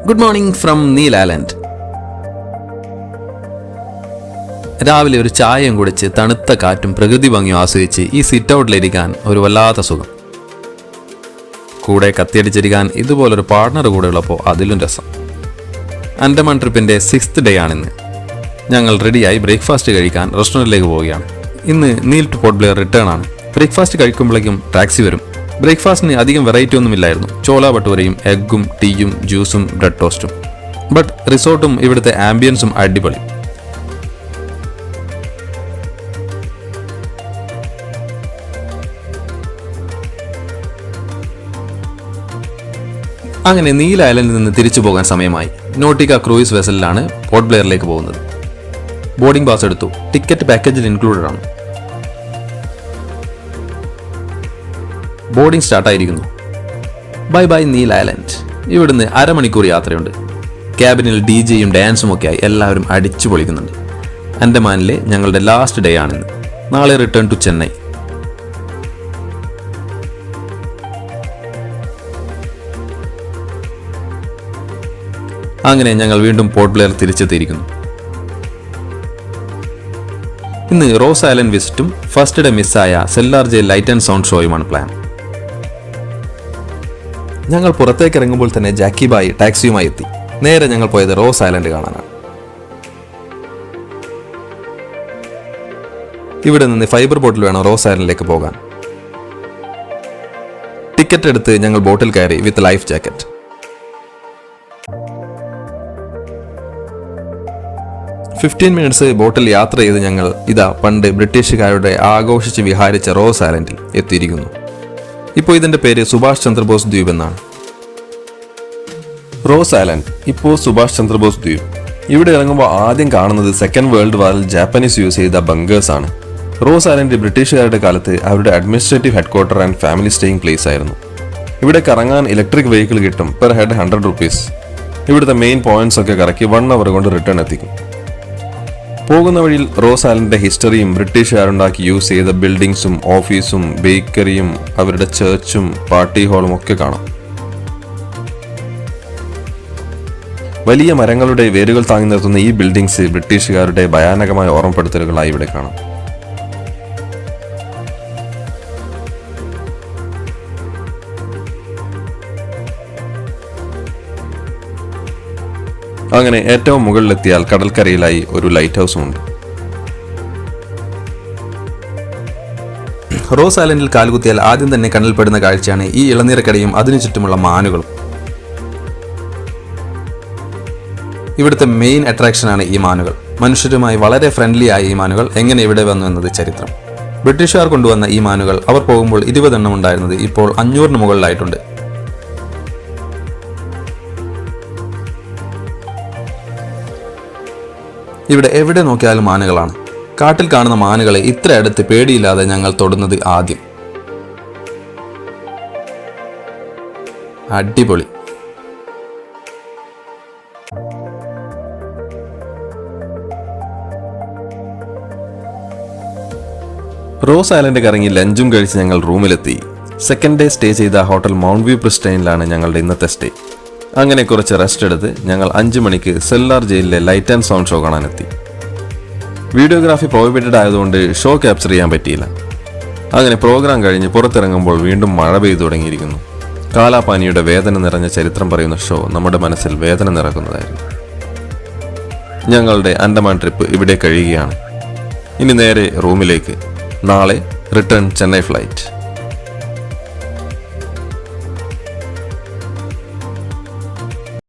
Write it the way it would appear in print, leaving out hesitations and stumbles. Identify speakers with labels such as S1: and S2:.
S1: Good morning from Neil Island. രാവിലെ ഒരു ചായയും കുടിച്ച് തണുത്ത കാറ്റും പ്രകൃതി ഭംഗിയും ആസ്വദിച്ച് ഈ സിറ്റ് ഔട്ടിലിരിക്കാൻ ഒരു വല്ലാത്ത സുഖം. കൂടെ കത്തിയടിച്ചിരിക്കാൻ ഇതുപോലൊരു പാർട്ണർ കൂടെ ഉള്ളപ്പോൾ അതിലും രസം. ആൻഡമാൻ ട്രിപ്പിൻ്റെ 6th ഡേ ആണിന്ന്. ഞങ്ങൾ റെഡിയായി ബ്രേക്ക്ഫാസ്റ്റ് കഴിക്കാൻ റെസ്റ്റോറൻറ്റിലേക്ക് പോവുകയാണ്. ഇന്ന് നീൽ ടു പോർട്ട് ബ്ലെയർ റിട്ടേൺ ആണ്. ബ്രേക്ക്ഫാസ്റ്റ് കഴിക്കുമ്പോഴേക്കും ടാക്സി വരും. ബ്രേക്ക്ഫാസ്റ്റിന് അധികം വെറൈറ്റി ഒന്നുമില്ലായിരുന്നു. ചോള ഭട്ടൂരയും എഗ്ഗും ടീയും ജ്യൂസും ബ്രെഡ് ടോസ്റ്റും. ബട്ട് റിസോർട്ടും ഇവിടുത്തെ ആംബിയൻസും അടിപൊളി. അങ്ങനെ നീൽ ഐലൻഡിൽ നിന്ന് തിരിച്ചു പോകാൻ സമയമായി. നോട്ടിക്ക ക്രൂയിസ് വെസലിലാണ് പോർട്ട് ബ്ലെയറിലേക്ക് പോകുന്നത്. ബോർഡിംഗ് പാസ് എടുത്തു. ടിക്കറ്റ് പാക്കേജിൽ ഇൻക്ലൂഡഡ് ആണ്. ബോർഡിംഗ് സ്റ്റാർട്ടായിരിക്കുന്നു. Bye bye Neil island. ഇവിടുന്ന് അരമണിക്കൂർ യാത്രയുണ്ട്. ക്യാബിനിൽ DJയും ഡാൻസും ഒക്കെ ആയി എല്ലാവരും അടിച്ചു പൊളിക്കുന്നുണ്ട്. ആൻഡമാനിലെ ഞങ്ങളുടെ ലാസ്റ്റ് ഡേ ആണിന്ന്. നാളെ റിട്ടേൺ ടു ചെന്നൈ. അങ്ങനെ ഞങ്ങൾ വീണ്ടും പോർട്ട് ബ്ലെയർ തിരിച്ചെത്തിയിരിക്കുന്നു. ഇന്ന് റോസ് ഐലൻഡ് വിസിറ്റും ഫസ്റ്റ് ഡേ മിസ്സായ Cellular Jail light and sound ഷോയുമാണ് പ്ലാൻ. ഞങ്ങൾ പുറത്തേക്ക് ഇറങ്ങുമ്പോൾ തന്നെ ജാക്കി ബായി ടാക്സിയുമായി എത്തി. നേരെ ഞങ്ങൾ പോയത് റോസ് ഐലൻഡ് കാണാനാണ്. ഇവിടെ നിന്ന് ഫൈബർ ബോട്ടിൽ വേണം റോസ് ഐലൻഡിലേക്ക് പോകാൻ. ടിക്കറ്റ് എടുത്ത് ഞങ്ങൾ ബോട്ടിൽ കയറി വിത്ത് ലൈഫ് ജാക്കറ്റ്. മിനിറ്റ്സ് ബോട്ടിൽ യാത്ര ചെയ്ത് ഞങ്ങൾ ഇതാ പണ്ട് ബ്രിട്ടീഷുകാരുടെ ആഘോഷിച്ച് വിഹാരിച്ച റോസ് ഐലൻഡിൽ എത്തിയിരിക്കുന്നു. ഇപ്പോൾ ഇതിന്റെ പേര് സുഭാഷ് ചന്ദ്രബോസ് ദ്വീപ് എന്നാണ്. റോസ് ഐലൻഡ് ഇപ്പോൾ സുഭാഷ് ചന്ദ്രബോസ് ദ്വീപ്. ഇവിടെ ഇറങ്ങുമ്പോൾ ആദ്യം കാണുന്നത് സെക്കൻഡ് വേൾഡ് വാറിൽ ജാപ്പനീസ് യൂസ് ചെയ്ത ബങ്കേഴ്സ് ആണ്. റോസ് ഐലൻഡ് ബ്രിട്ടീഷുകാരുടെ കാലത്ത് അവരുടെ administrative headquarter and family staying place ആയിരുന്നു. ഇവിടെ കറങ്ങാൻ ഇലക്ട്രിക് വെഹിക്കിൾ കിട്ടും. Per head 100 rupees. ഇവിടുത്തെ മെയിൻ പോയിന്റ്സ് ഒക്കെ കറക്കി 1 hour കൊണ്ട് റിട്ടേൺ എത്തിക്കും. പോകുന്ന വഴിയിൽ റോസ് ഐലൻഡിന്റെ ഹിസ്റ്ററിയും ബ്രിട്ടീഷുകാരുണ്ടാക്കി യൂസ് ചെയ്ത ബിൽഡിങ്സും ഓഫീസും ബേക്കറിയും അവരുടെ ചർച്ചും പാർട്ടി ഹാളും ഒക്കെ കാണാം. വലിയ മരങ്ങളുടെ വേരുകൾ താങ്ങി നിർത്തുന്ന ഈ ബിൽഡിങ്സ് ബ്രിട്ടീഷുകാരുടെ ഭയാനകമായ ഓർമ്മപ്പെടുത്തലുകളായി ഇവിടെ കാണാം. അങ്ങനെ ഏറ്റവും മുകളിലെത്തിയാൽ കടൽക്കരയിലായി ഒരു ലൈറ്റ് ഹൗസും ഉണ്ട്. റോസ് ഐലൻഡിൽ കാലുകുത്തിയാൽ ആദ്യം തന്നെ കണ്ണിൽപ്പെടുന്ന കാഴ്ചയാണ് ഈ ഇളനീരക്കടയും അതിനു ചുറ്റുമുള്ള മാനുകളും. ഇവിടുത്തെ മെയിൻ അട്രാക്ഷനാണ് ഈ മാനുകൾ. മനുഷ്യരുമായി വളരെ ഫ്രണ്ട്ലി ആയ ഈ മാനുകൾ എങ്ങനെ ഇവിടെ വന്നു എന്നത് ചരിത്രം. ബ്രിട്ടീഷുകാർ കൊണ്ടുവന്ന ഈ മാനുകൾ അവർ പോകുമ്പോൾ 20 എണ്ണം ഉണ്ടായിരുന്നത് ഇപ്പോൾ 500 മുകളിലായിട്ടുണ്ട്. ഇവിടെ എവിടെ നോക്കിയാലും മാനുകളാണ്. കാട്ടിൽ കാണുന്ന മാനുകളെ ഇത്ര അടുത്ത് പേടിയില്ലാതെ ഞങ്ങൾ തൊടുന്നത് ആദ്യം. അടിപൊളി. റോസ് ഐലൻഡ് കറങ്ങി ലഞ്ചും കഴിച്ച് ഞങ്ങൾ റൂമിലെത്തി. സെക്കൻഡ് ഡേ സ്റ്റേ ചെയ്ത ഹോട്ടൽ മൗണ്ട് വ്യൂ പ്രിസ്റ്റൈനിലാണ് ഞങ്ങളുടെ ഇന്നത്തെ സ്റ്റേ. അങ്ങനെ കുറച്ച് റെസ്റ്റ് എടുത്ത് ഞങ്ങൾ 5 മണിക്ക് സെല്ലാർ ജയിലിലെ ലൈറ്റ് ആൻഡ് സൗണ്ട് ഷോ കാണാനെത്തി. വീഡിയോഗ്രാഫി പ്രോഹിബിറ്റഡ് ആയതുകൊണ്ട് ഷോ ക്യാപ്ചർ ചെയ്യാൻ പറ്റിയില്ല. അങ്ങനെ പ്രോഗ്രാം കഴിഞ്ഞ് പുറത്തിറങ്ങുമ്പോൾ വീണ്ടും മഴ പെയ്തു തുടങ്ങിയിരിക്കുന്നു. കാലാപാനിയുടെ വേദന നിറഞ്ഞ ചരിത്രം പറയുന്ന ഷോ നമ്മുടെ മനസ്സിൽ വേദന നിറക്കുന്നതായിരുന്നു. ഞങ്ങളുടെ ആൻഡമാൻ ട്രിപ്പ് ഇവിടെ കഴിയുകയാണ്. ഇനി നേരെ റൂമിലേക്ക്. നാളെ റിട്ടേൺ ചെന്നൈ ഫ്ലൈറ്റ്.